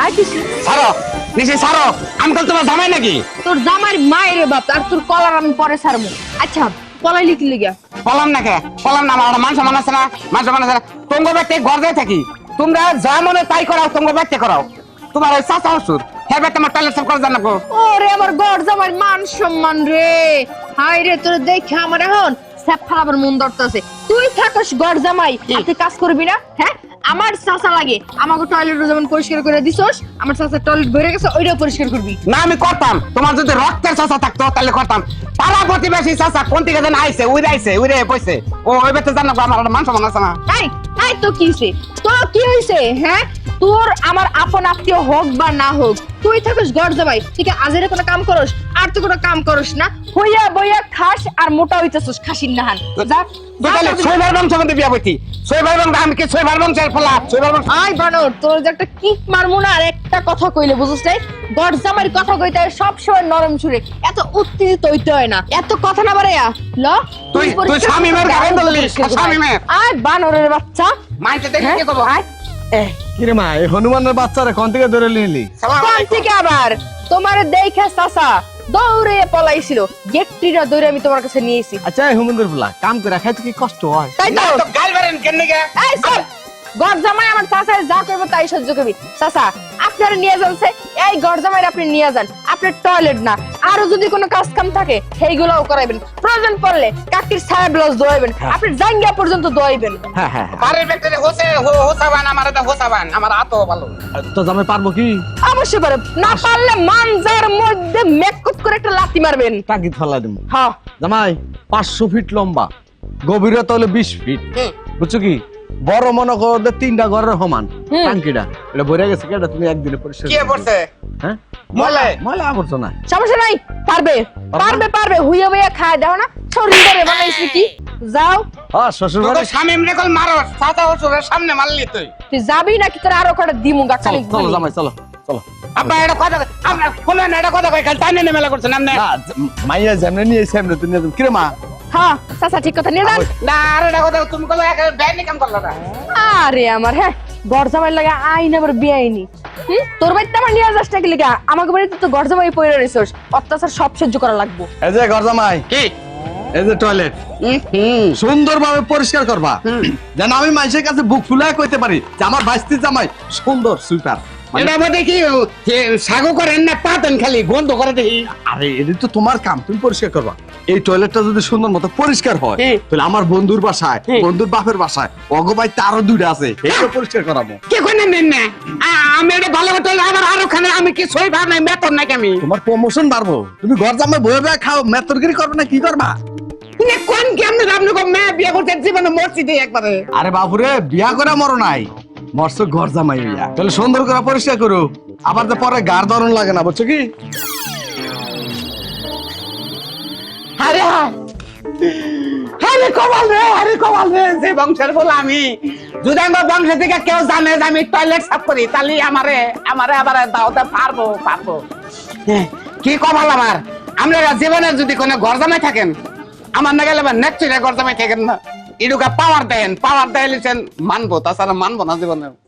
আর কিছু ছাড়ো নিচে ছাড়ো। আমি তো তোমার জামাই নাকি? তোর জামাই মায়ের বাপ আর তোর কলার আমি পরে ছাড়বো। আচ্ছা কলাই লিখলি লিগা বললাম না কে বললাম না আমার মান সম্মান আছে না, মান সম্মান আছে না। তোমরা ব্যক্তি ঘর যায় থাকি, তোমরা যা মনে তাই করাও, তোমরা ব্যক্তি করাও। তোমার ওই চাচা হসুর হ্যাঁ তোমার টয়লেট সাফ করে জানাবো। ওরে আমার গড় জামাই মান সম্মান রে, হাই রে তোর দেখে আমার এখন স্যাপ ফালাবার মন ধরতেছে। তুই থাকস গড় জামাই আর তুই কাজ করবি না? হ্যাঁ আমার চাচা লাগে, আমাকে টয়লেট যেমন পরিষ্কার করে দিছস, আমার চাচা টয়লেট ভরে গেছে ওইটাও পরিষ্কার করবি না আমি করতাম, তোমার যদি রক্তের চাচা থাকতো তাহলে করতাম। পাড়া প্রতিবেশী চাচা কোন থেকে যেন আইছে উড়ে পয়সে ও ওই বেতে জানাবো। আমার মান সম্মান আছে না। তাই তাই তো কি হইছে, তো কি হইছে? হ্যাঁ তোর আমার আপন আত্মীয় হোক বা না হোক, তুই থাকিস গড় জামাই, তুই কি আজের কোনো কাম করস? আর তো কোনো কাম করস না, হইয়া বইয়া খাস আর মোটা হইতেছস খাসির নাহান। যা তাহলে ছয়বার বংশ মধ্যে বিয়া বইতি, ছয়বার বংশ আমি কি ছয়বার বংশের ফলা? ছয়বার বংশ আই বানর তোর যে একটা কিক মারমু না, আর একটা কথা কইলে বুঝছ নাই, গড় জামাইর কথা কইতে হয় সব সময় নরম সুরে, এত উত্তেজিত হইতে হয় না। এত কথা না বাড়াইয়া ল তুই শামিমের গায়ে বললি, শামিমের আই বানরের বাচ্চা মাইতে দেখে কি করব? আয় কিরে মা, এই হনুমানের বাচ্চারা কোন থেকে ধরে নিলি? সালাম কোন আলাইকুম। থেকে আবার তোমার দেখে চাচা দৌড়ে পলাইছিল, গেটটিরা দৌড়ে আমি তোমার কাছে নিয়ে এসেছি। আচ্ছা এই হুমুন্দের ফুলা কাম করে খাইতে কি কষ্ট হয়? তাই না তো তো গাল বেরেন কেন নিগে? এই সব গড় জামাই আমার চাচা যা করবো তাই সহ্য করবি। চাচা আপনারা নিয়ে যাচ্ছে, এই গড় জামাইরা আপনি নিয়ে যান, আপনার টয়লেট না আরো যদি কোনো কাজ কাম থাকে সেইগুলোও করাইবেন, প্রয়োজন পড়লে কাকির ছায়া ব্লাউজ দোয়াইবেন, আপনি জাঙ্গিয়া পর্যন্ত দোয়াইবেন। হ্যাঁ হ্যাঁ হ্যাঁ। বাড়ির ব্যক্তিরে হোসাবান আমার এটা হোসাবান আমার আতো ভালো। তো জামাই পারবো কি? অবশ্যই পারে, না পারলে মানজার মধ্যে মেকআপ করে একটা লাথি মারবেন। টাকিত ফেলা দিব। হ্যাঁ জামাই 500 ফিট লম্বা, গভীরতা হলো 20 ফিট, বুঝছো কি? বড় মনে করো যে 3টা ঘরের সমান টাঙ্কিটা, এটা ভরে গেছে কেডা তুমি একদিনে পরিষ্কার কি পড়ছে? হ্যাঁ বলে ময়লা আবর্জনা। সমস্যা নাই, পারবে পারবে পারবে, হুইয়া হুইয়া খায় দাও না, শরীর ধরে বানাইছি কি। যাও হ্যাঁ শ্বশুর তোর বাড়ি। শামিম রে কল মারো, চাচা হসুরের সামনে মারলি তুই। তুই যাবি নাকি তোর আরো কটা দিমু গাছালি? চলো জামাই চলো চলো। আপা এটা কথা আমরা কোন এটা কথা কই খাল টাইনে মেলা করছেন আপনি। না মাইয়া যেমনে নিয়ে সামনে তুই নিয়ে যাবি। কিরে মা, হ্যাঁ চাচা ঠিক কথা নিয়ে যান। না আর এটা কথা তুমি কল এক ব্যানি কাম করলা না। আরে আমার হ্যাঁ গরজামাই লাগে আইন আবার বিয়াইনি। তোর বাড়িতে আমার নিয়ে যাস নাকি লিগা? আমাকে বাড়িতে তো গরজামাই পয়রা রিসোর্স, অত্যাচার সব সহ্য করা লাগবো। এই যে ঘর জামাই, কি এই যে টয়লেট সুন্দরভাবে পরিষ্কার করবা, যেন আমি মানুষের কাছে বুক ফুলায় কইতে পারি যে আমার বাইস্তি জামাই সুন্দর সুইপার। এটা মধ্যে কি সাগো করেন না পাতেন খালি গন্ধ করে দেখি। আরে এটা তো তোমার কাম, তুমি পরিষ্কার করবা। এই টয়লেটটা যদি সুন্দর মতো পরিষ্কার হয় তাহলে আমার বন্ধুর বাসায়, বন্ধুর বাপের বাসায়, অগবাই তারও 2টা আছে, এটা পরিষ্কার করাবো। কি করেন নেন না আমি এটা ভালো কথা আবার আরো খানে আমি কি সই ভাব নাই বেতন নাকি আমি তোমার প্রমোশন বাড়বো। তুমি ঘর জামাই বয়ে বয়ে খাও, মেতরগিরি করবে না কি করবা? কোন কেমন আপনি মেয়ে বিয়ে করতে জীবনে মরছি দিয়ে একবারে। আরে বাবুরে বিয়া করে মরো নাই, মরছো ঘর জামাই হইয়া। তাহলে সুন্দর করে পরিষ্কার করো, আবার তো পরে গার ধরন লাগে না, বুঝছো কি? আরে আরে কমাল রে যে বংশের বলে আমি যদি আমার বংশ থেকে কেউ জানে যে আমি টয়লেট সাফ করি তাহলে আমারে আবার দাওতে পারবো। কি কমাল আমার। আপনারা জীবনের যদি কোনো ঘর জামাই থাকেন, আমার না গেলে নেক্সট ঘর জামাই থাকেন না, ইডুকা পাওয়ার দেন, পাওয়ার দেন মানবো, তাছাড়া মানবো না জীবনে।